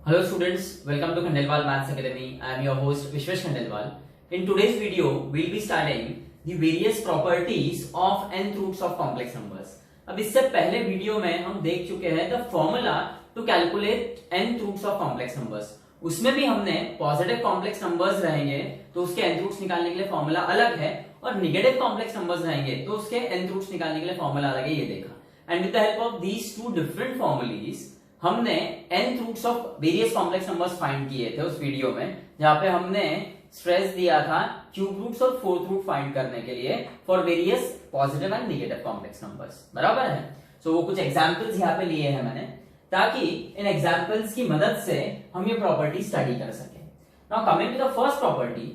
Hello students, welcome to Khandelwal Maths Academy. I am your host Vishwesh Khandelwal. In today's video, we'll be studying the various properties of nth roots of complex numbers. अब इससे पहले video में हम देख चुके हैं the formula to calculate nth roots of complex numbers. उसमें भी हमने पॉजिटिव कॉम्प्लेक्स नंबर्स रहेंगे तो उसके nth रूट्स निकालने के लिए फॉर्मूला अलग है, और निगेटिव कॉम्प्लेक्स नंबर्स रहेंगे तो उसके nth रूट्स निकालने के लिए फॉर्मूला अलग है. ये देखा. And with the help of these two different formulae हमने nth roots of various complex numbers find किए थे उस वीडियो में, जहां पे हमने स्ट्रेस दिया था क्यूब रूट्स और फोर्थ रूट फाइंड करने के लिए for various positive and negative complex numbers. बराबर है. सो वो कुछ एग्जांपल्स यहाँ पे लिए हैं मैंने, ताकि इन एग्जांपल्स की मदद से हम ये प्रॉपर्टी स्टडी कर सके. Now coming to the first property,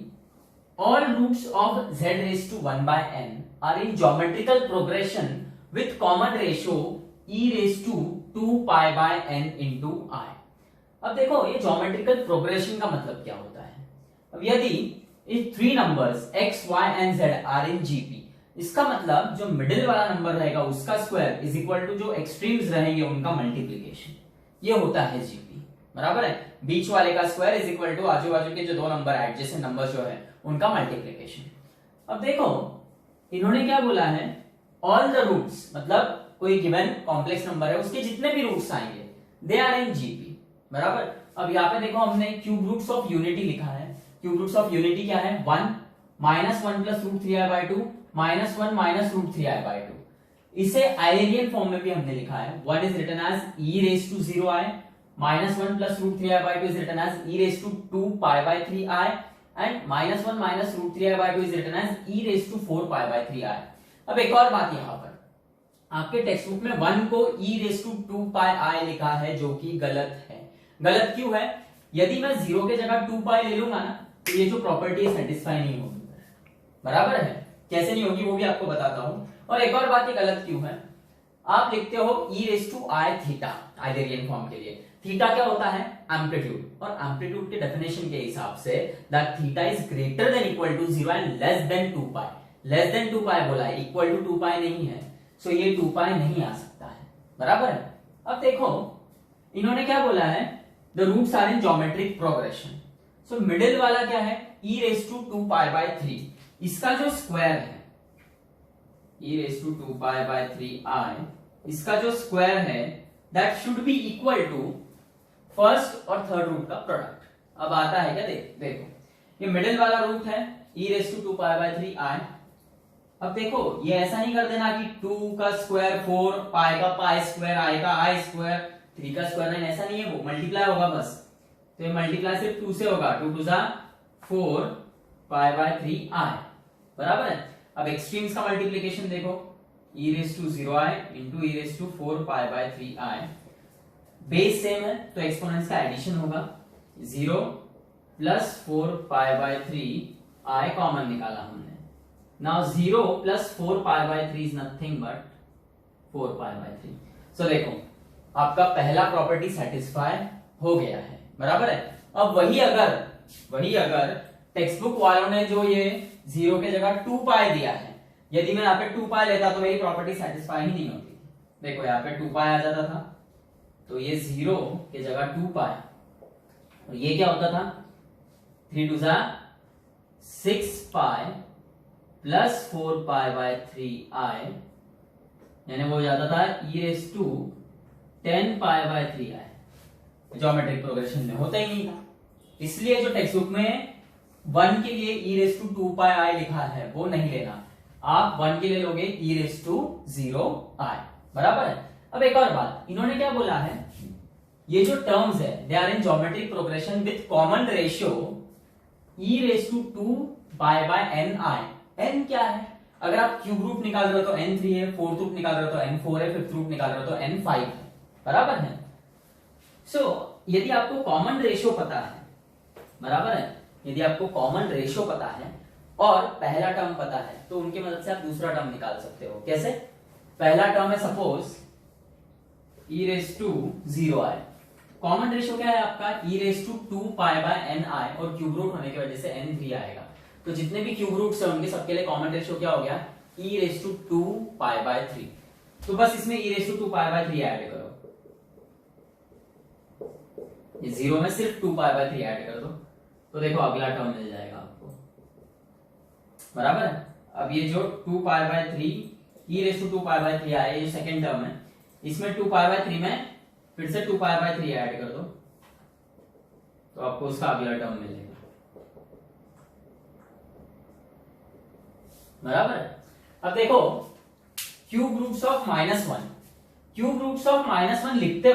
all roots of z raised to 1 by n are in geometrical progression with common ratio e raised to 2 pi by n into I. अब देखो ये geometrical progression का मतलब क्या होता है. अब यदि if three numbers x, y and z are in GP, इसका मतलब जो मिडिल वाला नंबर रहेगा उसका स्क्वायर इज इक्वल टू जो एक्सट्रीम्स रहेंगे उनका मल्टीप्लीकेशन. ये होता है जीपी. बराबर है. बीच वाले का स्क्वायर इज इक्वल टू आजू बाजू के जो दो नंबर एडजेसेंट नंबर जो है उनका मल्टीप्लीकेशन. अब देखो इन्होंने क्या बोला है, ऑल द रूट्स, मतलब कोई गिवन कॉम्प्लेक्स नंबर है उसके जितने भी रूट्स आएंगे दे आर इन जीपी. बराबर. अब यहाँ पे देखो हमने क्यूब रूट्स ऑफ यूनिटी लिखा है. क्यूब रूट्स ऑफ यूनिटी क्या है, 1 minus 1 plus root 3i by 2 minus 1 minus root 3i by 2. इसे आइलेरियन फॉर्म में भी हमने लिखा है. 1 is written as e raise to 0i minus 1 plus root 3i by 2 is written as e raise to 2 pi by 3i and minus 1 minus root 3i by 2 is written as e raise to 4 pi by 3i. अब एक और बात यहाँ पर, आपके text book में 1 को e raise to 2 pi i लिखा है, जो कि गलत है. गलत क्यों है? यदि मैं 0 के जगह 2 पाई ले लूंगा ना तो ये जो प्रॉपर्टी है सेटिस्फाई नहीं होगी. बराबर है. कैसे नहीं होगी वो भी आपको बताता हूं. और एक और बात, ये गलत क्यों है, आप लिखते हो e raise to i theta Eulerian form के लिए. थीटा क्या होता है, एम्पलीट्यूड, और एम्पलीट्यूड के डेफिनेशन के हिसाब से that theta is greater than equal to 0 and less than 2 pi. Less than 2 pi बोला है, इक्वल टू 2 पाई नहीं है, सो ये 2 पाई नहीं आ सकता है. बराबर है. अब देखो इन्होंने क्या बोला है, the roots are in geometric progression. So middle वाला क्या है, e raise to 2 pi by 3. इसका जो स्क्वायर है e raise to 2 pi by 3i, इसका जो स्क्वायर है that should be equal to first और थर्ड रूट का प्रोडक्ट. अब आता है क्या, देखो ये मिडिल वाला रूट है e raise to 2 pi by 3i. अब देखो ये ऐसा नहीं कर देना कि 2 का स्क्वायर 4, पाई का पाई स्क्वायर, आई का आई स्क्वायर, 3 का स्क्वायर 9, ऐसा नहीं है. वो मल्टीप्लाई होगा बस. तो ये मल्टीप्लाई सिर्फ 2 से होगा. 2 2 जा 4 पाई बाय 3i. बराबर है. अब एक्सट्रीम्स का मल्टीप्लीकेशन देखो, e raise to 0i into e raise to 4 pi by 3i. Base same है तो एक्सपोनेंट्स का एडिशन होगा. 0 plus 4 pi by 3i common निकाला हमने. Now 0 plus 4 pi by 3 is nothing but 4 pi by 3. सो देखो आपका पहला प्रॉपर्टी सेटिस्फाई हो गया है. बराबर है. अब वही अगर टेक्स्ट बुक वालों ने जो ये 0 के जगह 2 पाई दिया है, यदि मैं यहाँ पे 2 पाई लेता तो मेरी प्रॉपर्टी सेटिस्फाई ही नहीं होती. देखो यहाँ पे 2 पाई आ जाता था, तो ये 0 के जगह 2 पाई, और ये क्या होता था 3 2 जा 6 pi plus 4 pi by 3i, यानी वो हो जाता था e raise to 10 pi by 3i. Geometric progression में होता ही नहीं था, इसलिए जो टेक्स्ट बुक में 1 के लिए e raise to 2 pi i लिखा है वो नहीं लेना. आप 1 के लिए लोगे e रेज टू 0i. बराबर है. अब एक और बात, इन्होंने क्या बोला है, ये जो टर्म्स है they are in geometric progression with common ratio e raise to 2 pi by ni. n क्या है, अगर आप क्यूब रूट निकाल रहे हो तो n3 है, फोर्थ रूट निकाल रहे हो तो n4 है, फिफ्थ रूट निकाल रहे हो तो n5 है. बराबर है. सो यदि आपको कॉमन रेशियो पता है, बराबर है, यदि आपको कॉमन रेशियो पता है और पहला टर्म पता है तो उनकी मदद से आप दूसरा टर्म निकाल सकते हो. कैसे? पहला टर्म है suppose e raise to 0i. Common ratio क्या है आपका, e raise to 2 pi by ni, और क्यूब रूट होने की वजह से n3 आएगा. तो जितने भी क्यूब रूट्स हैं उनके सबके लिए कॉमन रेशियो क्या हो गया, e raise to 2 pi by 3. तो बस इसमें e raise to 2 pi by 3 add करो. ये 0 में सिर्फ 2π/3 ऐड कर दो तो देखो अगला टर्म मिल जाएगा आपको, बराबर है। अब ये जो 2π/3 e⁻²π/3 आया, ये जो सेकंड टर्म है, इसमें 2π/3 में फिर से 2π/3 ऐड कर दो तो आपको उसका अगला टर्म मिलेगा, बराबर है। अब देखो cube roots of -1, cube roots of -1 लिखते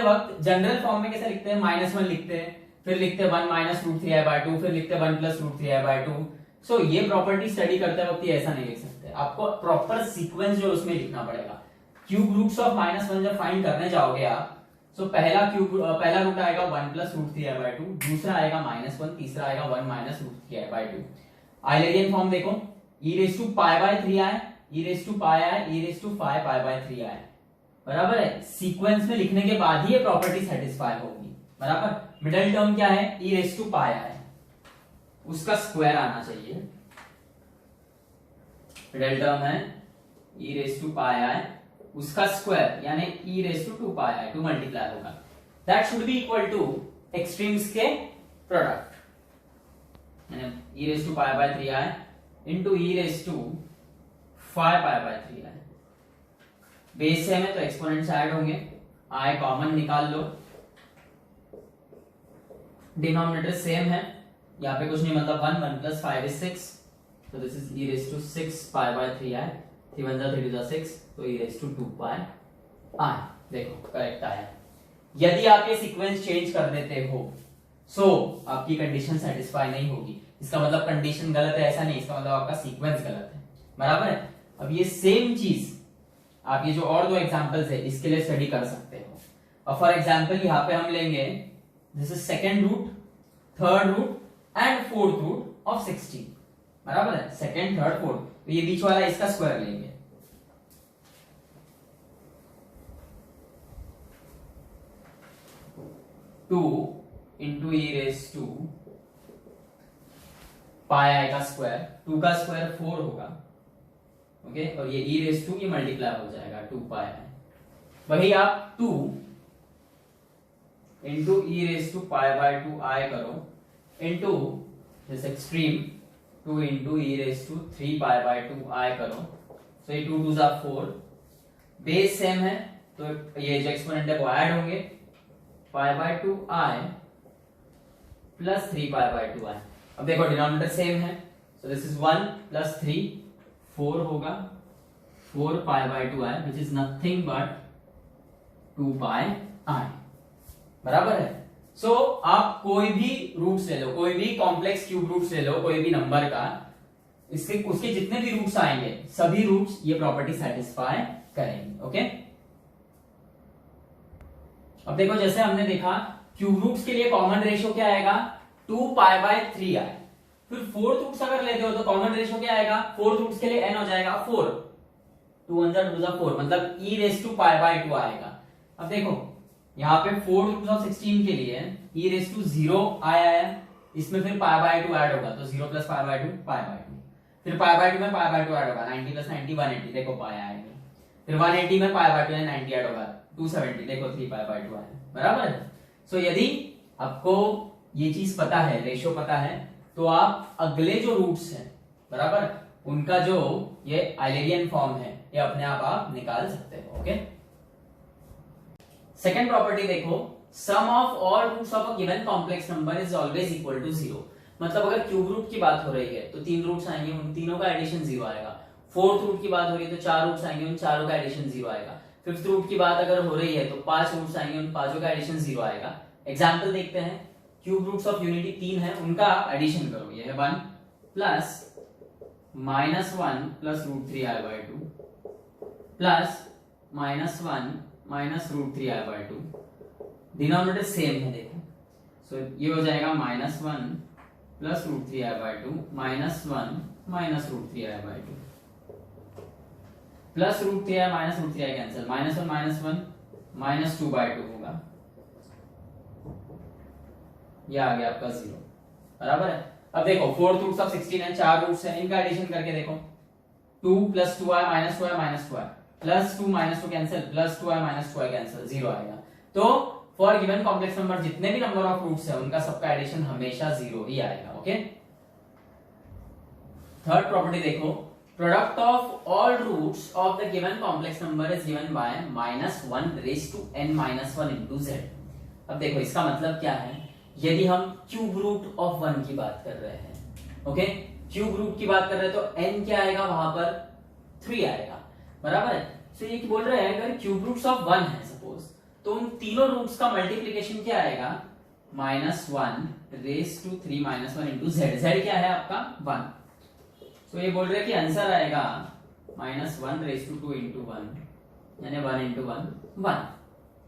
वक्त जनरल फॉर्म में कैसे लिखते हैं, -1 लिखते हैं, फिर लिखते हैं 1 -√3i/2, फिर लिखते हैं 1 +√3i/2। सो ये प्रॉपर्टी स्टडी करते वक्त ये ऐसा नहीं लिख सकते, आपको प्रॉपर सीक्वेंस जो उसमें लिखना पड़ेगा। क्यूब रूट्स ऑफ -1 जब फाइंड करने जाओगे आप, सो पहला रूट आएगा 1 +√3i/2, दूसरा आएगा -1, तीसरा आएगा 1 -√3i/2। आइलेरियन फॉर्म देखो, e⁻π/3i, e⁻πi, बराबर है। सीक्वेंस में लिखने के बाद ही ये प्रॉपर्टी सेटिस्फाई होगी, बराबर। मिडिल टर्म क्या है, e⁻πi, उसका स्क्वायर आना चाहिए। मिडिल टर्म है e⁻πi, उसका स्क्वायर यानी e⁻2πi, 2 मल्टीप्लाई होगा। That should be equal two extremes के प्रोडक्ट, यानी e⁻π/3i into e⁻5π/3i। Base same है तो एक्सपोनेंट्स ऐड होंगे, i कॉमन निकाल लो, डिनोमिनेटर सेम है, यहाँ पे कुछ नहीं, मतलब 1 + 5 is 6, तो दिस इज e⁻6π/3i, 3 1 3 2 6, तो e⁻2πi। देखो करेक्ट आया। यदि आप ये सीक्वेंस चेंज कर देते हो सो आपकी कंडीशन सेटिस्फाई नहीं होगी, इसका मतलब कंडीशन गलत है ऐसा नहीं, इसका मतलब आपका सीक्वेंस गलत है, बराबर है। अब ये सेम चीज आप ये जो और 2 एग्जांपल्स है इसके लिए स्टडी कर सकते हो। और फॉर एग्जांपल यहाँ पे हम लेंगे this is second root, third root and fourth root of 16, बराबर है। सेकंड, थर्ड, फोर्थ, तो ये बीच वाला इसका स्क्वायर लेंगे, टू इंटू e⁻πi का स्क्वायर, 2 का स्क्वायर 4 होगा, ओके। और ये e⁻, ये मल्टीप्लाई हो जाएगा 2πi। वही आप 2 इंटू e⁻π/2i करो into this extreme 2 into e⁻3π/2i करो, तो ये 2 2 4, बेस सेम है तो ये जो एक्सपोनेंट है वो ऐड होंगे, π/2i प्लस 3π/2i। अब देखो डिनोमिनेटर सेम है, सो दिस इज 1 + 3 4 होगा, 4π/2i which is nothing but 2πi, बराबर है। सो आप कोई भी रूट्स ले लो, कोई भी कॉम्प्लेक्स क्यूब रूट्स ले लो, कोई भी नंबर का, इसके उसके जितने भी रूट्स आएंगे सभी रूट्स ये प्रॉपर्टी सेटिस्फाई करेंगे, ओके। अब देखो जैसे हमने देखा क्यूब रूट्स के लिए कॉमन रेशियो क्या आएगा, 2π/3 आए। फिर फोर्थ रूट्स अगर लेते हो तो कॉमन रेशियो क्या आएगा, फोर्थ रूट्स के लिए n हो जाएगा 4, 2 1 2 4, मतलब e⁻π/2 आएगा। अब देखो यहाँ पे 4 रूट्स ऑफ 16 के लिए e⁻0 आया है, इसमें फिर π/2 ऐड होगा तो 0 + π/2 π/2, फिर π/2 में π/2 ऐड होगा, 90 + 90 180, देखो πi आएगा, फिर 180 में π/2 में 90 ऐड होगा 270, देखो 3π/2 आएगा, बराबर है। सो यदि आपको ये चीज पता है, रेशियो पता है, तो आप अगले जो रूट्स हैं, बराबर, उनका जो ये आइलेरियन फॉर्म है ये अपने आप निकाल सकते हो, ओके। सेकेंड प्रॉपर्टी देखो, sum of all roots of a given complex number is always equal to 0। मतलब अगर क्यूब रूट की बात हो रही है तो 3 रूट्स आएंगे, उन तीनों का एडिशन 0 आएगा। फोर्थ रूट की बात हो रही है तो 4 रूट्स आएंगे, उन चारों का एडिशन 0 आएगा। फिफ्थ रूट की बात अगर हो रही है तो 5 रूट्स आएंगे, उन पांचों का एडिशन 0 आएगा। एग्जाम्पल देखते हैं, क्यूब रूट्स ऑफ यूनिटी 3 है, उनका एडिशन करो, ये है 1 plus -1 plus √3i/2 plus -1 minus √3i/2, denominator same है देखो, सो ये हो जाएगा -1 plus √3i/2 -1 minus √3i/2 plus √3i minus √3i cancel, -1 -2/2 होगा, ये आ गया आपका 0, बराबर है। अब देखो फोर्थ रूट्स ऑफ 16 है, 4 रूट्स है, इनका एडिशन करके देखो, 2 + 2i -2i -2i plus 2 -2 cancel, plus 2i -2i cancel, 0 आएगा। तो फॉर गिवन कॉम्प्लेक्स नंबर जितने भी नंबर ऑफ रूट्स है उनका सबका एडिशन हमेशा 0 ही आएगा। ओके, थर्ड प्रॉपर्टी देखो, product of all roots of the given complex number is given by -1 raise to n-1 into z। अब देखो इसका मतलब क्या है, यदि हम क्यूब रूट ऑफ 1 की बात कर रहे हैं, ओके, क्यूब रूट की बात कर रहे हैं तो n क्या आएगा, वहां पर 3 आएगा, बराबर है। तो ये बोल रहे हैं अगर क्यूब रूट्स ऑफ 1 है सपोज, तो उन तीनों रूट्स का मल्टीप्लीकेशन क्या आएगा, -1 raise to 3-1 into z। z क्या है आपका 1, तो ये बोल रहे हैं कि आंसर आएगा -1 रेज टू 2 इंटू 1 यानी 1 इंटू 1 1,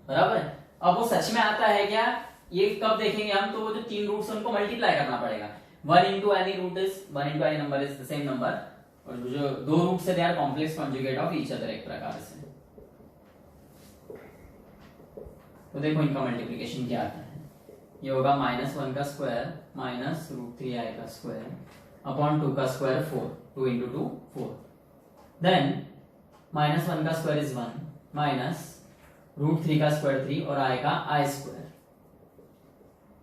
बराबर। अब वो सच में आता है क्या, ये कब देखेंगे हम, तो वो जो तीन रूट्स उनको मल्टीप्लाई करना पड़ेगा। 1 into any root is 1 into any number is the same number, और जो दो रूट्स है they are complex conjugate of each other, एक प्रकार से। तो देखो इनका मल्टीप्लिकेशन क्या आता है, ये होगा -1 का स्क्वायर माइनस √3i का स्क्वायर अपॉन 2 का स्क्वायर 4, 2 इंटू 2 4, देन -1 का स्क्वायर इज 1 माइनस √3 का स्क्वायर 3 और आएगा i square.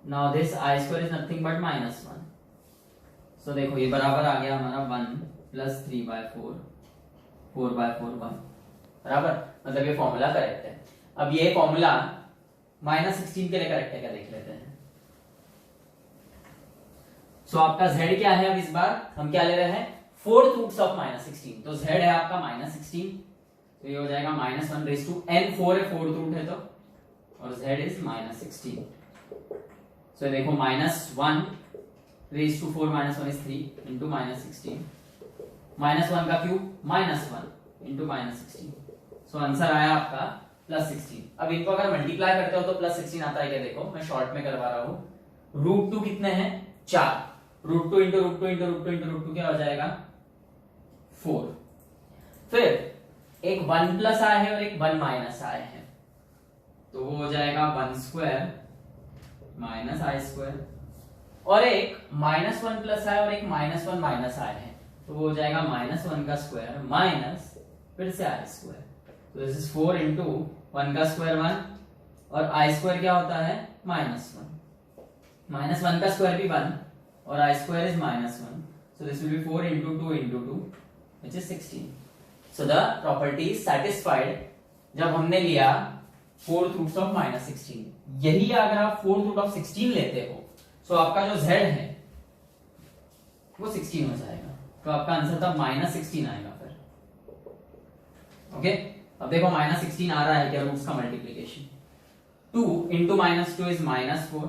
Now this i square is nothing but -1। सो देखो ये बराबर आ गया हमारा 1 प्लस 3/4 4/4 1, बराबर, मतलब ये फॉर्मूला करेक्ट है। अब ये फॉर्मूला -16 के लिए करेक्ट है क्या देख लेते हैं। सो आपका z क्या है, अब इस बार हम क्या ले रहे हैं, फोर्थ रूट्स ऑफ -16, तो z है आपका -16, तो ये हो जाएगा -1 रेज टू n, 4 है फोर्थ रूट है तो, और z इज -16। सो देखो -1 रेज टू 4 -1 इज 3 इंटू -16, -1 का क्यूब -1 इंटू -16, सो आंसर आया आपका +16। अब इनको अगर मल्टीप्लाई करते हो तो +16 आता है क्या, देखो मैं शॉर्ट में करवा रहा हूं, √2 कितने हैं 4, √2 इंटू √2 इंटू √2 इंटू √2 क्या हो जाएगा 4। फिर एक 1 प्लस आया है और एक 1 माइनस आया है, तो वो हो जाएगा 1 स्क्वायर माइनस i स्क्वायर, और एक -1 प्लस आया और एक -1 माइनस आया है, तो वो हो जाएगा -1 का स्क्वायर माइनस फिर से i स्क्वायर। तो दिस इज 4 इंटू 1 का स्क्वायर 1 और i स्क्वायर क्या होता है -1, -1 का स्क्वायर भी 1 और i square is -1, so this will be 4 into 2 into 2 which is 16। so the property is satisfied जब हमने लिया फोर्थ रूट्स ऑफ -16। यही अगर आप फोर्थ रूट ऑफ 16 लेते हो तो आपका जो z है वो 16 हो जाएगा, तो आपका आंसर तब -16 आएगा फिर। ओके, अब देखो -16 आ रहा है क्या, रूट्स का multiplication 2 into -2 is -4,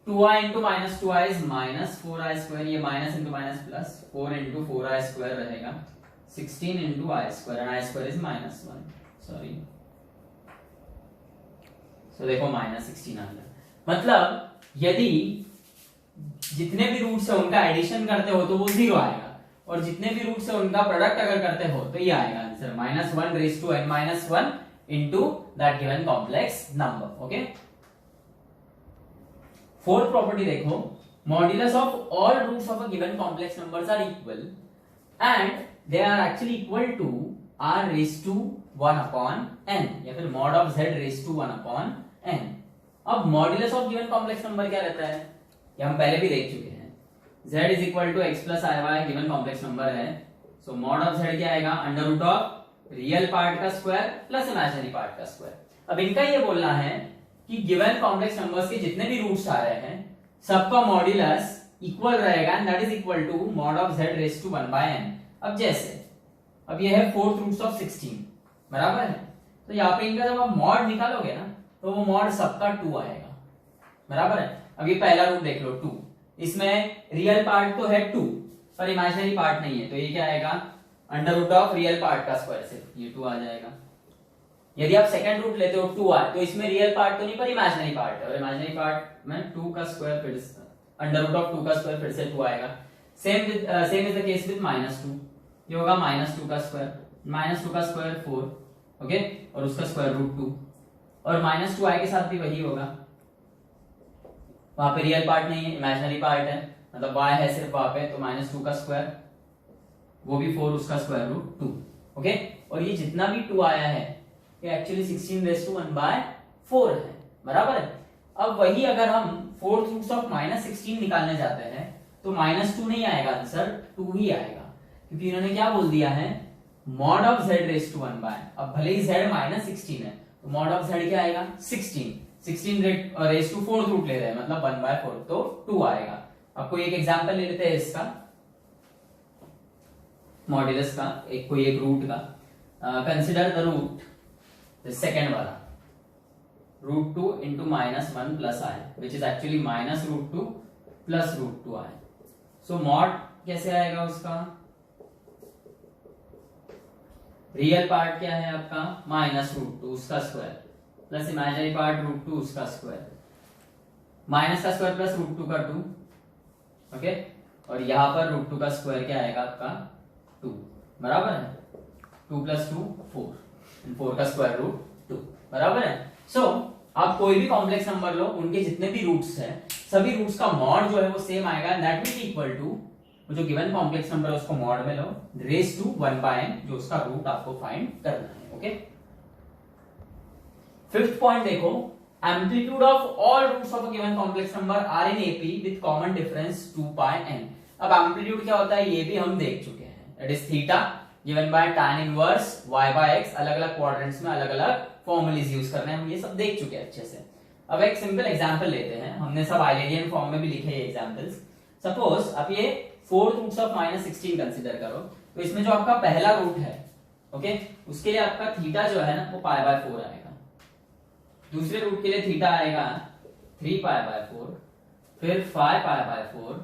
2i into -2i is -4i square, ये minus into minus plus 4 into 4i square रहेगा 16 into i square, and i square is -1, sorry. So देखो -16 आ गया, मतलब यदि जितने भी रूट्स है उनका एडिशन करते हो तो वो 0 आएगा, और जितने भी रूट्स है उनका प्रोडक्ट अगर करते हो तो ये आएगा answer -1 raise to n-1 into that given complex number। Okay, fourth property देखो, modulus of all roots of a given complex numbers are equal and they are actually equal to r raise to 1 upon n, या फिर mod of z raise to 1 upon n। अब modulus of given complex number क्या रहता है, ये हम पहले भी देख चुके हैं, z is equal to x plus I Y given complex number है, सो मॉड ऑफ z क्या आएगा, under root of real part का स्क्वायर प्लस इमेजिनरी पार्ट का स्क्वायर। अब इनका ये बोलना है कि गिवन कॉम्प्लेक्स नंबर्स के जितने भी रूट्स आ रहे हैं सबका मॉड्यूलस इक्वल रहेगा, and that is equal to mod of z raise to 1 by n। अब जैसे अब ये है फोर्थ रूट्स ऑफ 16, बराबर है, तो यहाँ पे इनका जब आप मॉड निकालोगे ना तो वो मॉड सबका 2 आएगा, बराबर है। अब ये पहला रूट देख लो 2, इसमें रियल पार्ट तो है 2 पर इमेजिनरी पार्ट नहीं है, तो ये क्या आएगा under root of real part का स्क्वायर, सिर्फ ये 2 आ जाएगा। यदि आप सेकंड रूट लेते हो 2 आए तो इसमें रियल पार्ट तो नहीं पर इमेजिनरी पार्ट है, और इमेजिनरी पार्ट में 2 का स्क्वायर फिर अंडर रूट ऑफ 2 का स्क्वायर फिर से 2 आएगा। Same is the case with -2, ये होगा -2 का स्क्वायर, -2 का स्क्वायर 4, ओके, और उसका स्क्वायर रूट 2, और -2i के साथ भी वही होगा, वहां पे रियल पार्ट नहीं है इमेजिनरी पार्ट है, मतलब y है सिर्फ वहां पे, तो -2 का स्क्वायर वो भी 4, उसका स्क्वायर रूट 2, ओके। और ये जितना भी 2 आया है ये एक्चुअली 16 रेज़ टू 1 बाय 4 है, बराबर है। अब वही अगर हम फोर्थ रूट्स ऑफ -16 निकालने जाते हैं तो -2 नहीं आएगा, आंसर 2 ही आएगा, क्योंकि इन्होंने क्या बोल दिया है, mod of z raise to 1 by, अब भले ही z -16 है तो मॉड ऑफ z क्या आएगा 16 रेज टू फोर्थ रूट ले रहे हैं, मतलब 1/4, तो 2 आएगा। अब कोई एक एग्जांपल ले लेते हैं इसका, मॉड्यूलस का, कोई एक रूट का। कंसिडर द रूट सेकेंड वाला, √2 into -1 plus i, which is actually -√2 plus √2i. So mod कैसे आएगा उसका, रियल पार्ट क्या है आपका -√2 उसका स्क्वायर प्लस इमेजिनरी पार्ट √2 उसका स्क्वायर, माइनस का स्क्वायर प्लस √2 का 2, ओके, और यहां पर √2 का स्क्वायर क्या आएगा आपका 2, बराबर है, 2 + 2 4, 4 का स्क्वायर रूट 2, बराबर है। सो आप कोई भी कॉम्प्लेक्स नंबर लो, उनके जितने भी रूट्स हैं, सभी रूट्स का मॉड जो है वो सेम आएगा, that will be equal to जो गिवन कॉम्प्लेक्स नंबर है उसको मॉड में लो, रेज टू 1/n, जो उसका रूट आपको फाइंड करना है, ओके। फिफ्थ पॉइंट देखो, amplitude of all roots of a given complex number are in AP with common difference 2πn। अब एम्पलीट्यूड क्या होता है ये भी हम देख चुके हैं, that is theta given by tan inverse y/x, अलग अलग क्वाड्रेंट्स में अलग अलग फॉर्मूलेज यूज करने हैं, हम ये सब देख चुके हैं अच्छे से। अब एक सिंपल एग्जांपल लेते हैं, हमने सब आइलेरियन फॉर्म में भी लिखे ये एग्जांपल्स। सपोज आप ये फोर्थ रूट्स ऑफ -16 कंसीडर करो, तो इसमें जो आपका पहला रूट है, ओके, उसके लिए आपका थीटा जो है ना वो π/4 आएगा, दूसरे रूट के लिए थीटा आएगा 3π/4, फिर 5π/4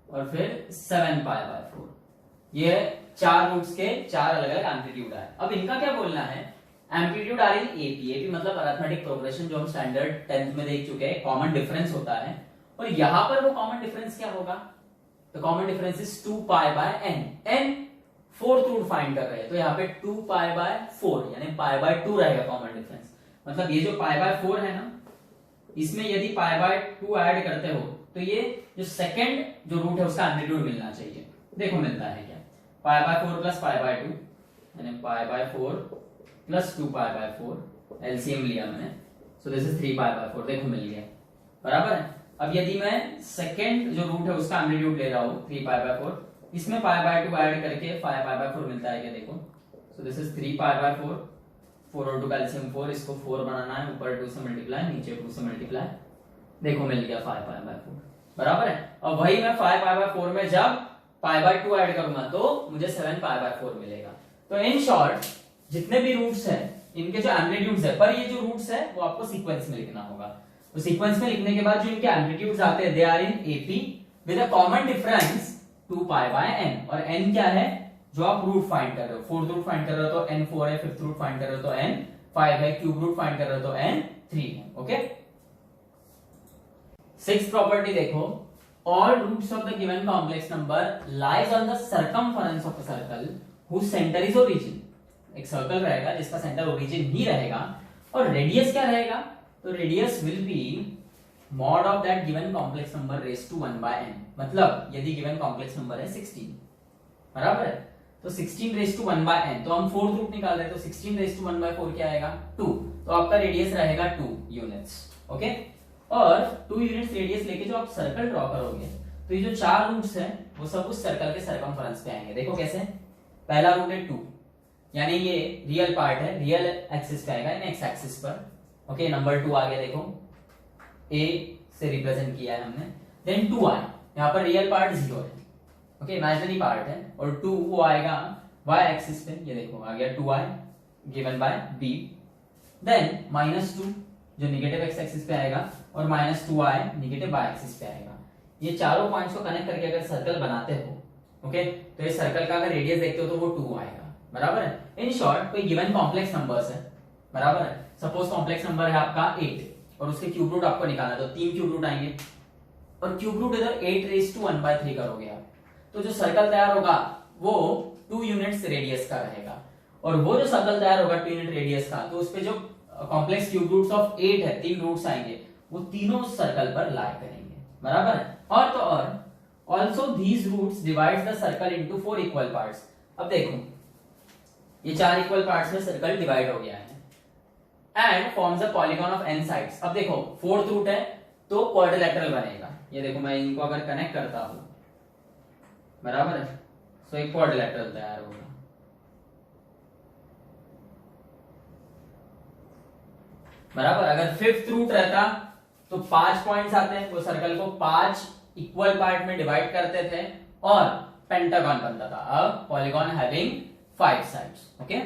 और फिर 7π/4। ये चार रूट्स के चार अलग अलग एम्पलीट्यूड आए। अब इनका क्या बोलना है, amplitude are in AP, AP मतलब अरिथमेटिक प्रोग्रेशन, जो हम स्टैंडर्ड 10th में देख चुके हैं, कॉमन डिफरेंस होता है, और यहां पर वो कॉमन डिफरेंस क्या होगा, तो common difference is 2π/n, n fourth root find कर रहे हैं, तो यहाँ पे 2π/4 यानी π/2 रहेगा कॉमन डिफरेंस। मतलब ये जो π/4 है ना, इसमें यदि π/2 ऐड करते हो तो ये जो सेकंड जो रूट है उसका एम्पलीट्यूड मिलना चाहिए। देखो मिलता है क्या, π/4 प्लस π/2 यानी π/4 प्लस 2π/4, एलसीएम लिया मैंने, सो दिस इज 3π/4, देखो मिल गया, बराबर है। अब यदि मैं सेकंड जो रूट है उसका एम्पलीट्यूड ले रहा हूं 3π/4, इसमें π/2 ऐड करके 5π/4 मिलता है क्या, देखो, सो दिस इज 3π/4, 4 और 2 का एलसीएम 4, इसको 4 बनाना है, ऊपर 2 से मल्टीप्लाई, नीचे 2 से मल्टीप्लाई, देखो मिल गया 5π/4, बराबर है। और वही मैं 5π/4 में जब π/2 ऐड करूंगा तो मुझे 7π/4 मिलेगा। तो इन शॉर्ट जितने भी रूट्स हैं इनके जो एम्पलीट्यूड्स है, पर ये जो रूट्स है वो आपको सीक्वेंस में लिखना होगा। तो सीक्वेंस में लिखने के बाद जो इनके एम्पलीट्यूड्स आते हैं, they are in AP with a common difference 2π/n, और n क्या है जो आप रूट फाइंड कर रहे हो, फोर्थ रूट फाइंड कर रहे हो तो n 4 है, फिफ्थ रूट फाइंड कर रहे हो तो n 5 है, क्यूब रूट फाइंड कर रहे हो तो n 3 है, ओके। सिक्स्थ प्रॉपर्टी देखो, all roots of the given complex number lies on the circumference of a circle whose center is origin। एक सर्कल रहेगा जिसका सेंटर ओरिजिन ही रहेगा, और रेडियस क्या रहेगा, तो radius will be mod of that given complex number raise to 1/n। मतलब यदि गिवन कॉम्प्लेक्स नंबर है 16, बराबर है, तो 16 रेज टू 1/n, तो हम फोर्थ रूट निकाल रहे हैं, तो 16 रेज टू 1/4 क्या आएगा 2, तो आपका रेडियस रहेगा 2 यूनिट्स, ओके। और 2 यूनिट्स रेडियस लेके जो आप सर्कल ड्रॉ करोगे, तो ये जो चार रूट्स हैं वो सब उस सर्कल के सर्कमफरेंस पे आएंगे। देखो कैसे, पहला रूट है 2, यानी ये रियल पार्ट है, रियल एक्सिस पे आएगा, एक्स एक्सिस पर, ओके। नंबर 2 आ गया, देखो a से रिप्रेजेंट किया है हमने, देन 2i, यहाँ पर रियल पार्ट 0 है, ओके, इमेजिनरी पार्ट है, और 2 वो आएगा y एक्सिस पे, ये देखो आ गया 2i given by b, then -2 जो नेगेटिव x एक्सिस पे आएगा, और -2i नेगेटिव y एक्सिस पे आएगा। ये चारों पॉइंट्स को कनेक्ट करके अगर सर्कल बनाते हो, ओके, तो इस सर्कल का अगर रेडियस देखते हो तो वो 2 आएगा, बराबर है। इन शॉर्ट कोई गिवन कॉम्प्लेक्स नंबर्स है, बराबर है, सपोज कॉम्प्लेक्स नंबर है आपका 8 और उसके क्यूब रूट आपको निकालना है, तो 3 क्यूब रूट आएंगे, और क्यूब रूट इधर 8 रेज टू 1/3 करोगे आप, तो जो सर्कल तैयार होगा वो 2 यूनिट्स रेडियस का रहेगा, और वो जो सर्कल तैयार होगा 2 यूनिट रेडियस का, तो उसपे जो कॉम्प्लेक्स क्यूब रूट्स ऑफ 8 है, 3 रूट्स आएंगे, वो तीनों उस सर्कल पर लाई करेंगे, बराबर है। और तो और also these roots divides the circle into 4 equal parts. अब देखो ये 4 इक्वल पार्ट्स में सर्कल डिवाइड हो गया है, and forms a polygon of n sides. अब देखो फोर्थ रूट है तो क्वाड्रिलेटरल बनेगा। ये देखो मैं इनको अगर कनेक्ट करता हूं, बराबर है, तो एक क्वाड्रिलेटरल तैयार होगा। बराबर, अगर फिफ्थ रूट रहता तो 5 पॉइंट्स आते हैं, वो सर्कल को 5 इक्वल पार्ट में डिवाइड करते थे और पेंटागन बनता था, a polygon having 5 sides. Okay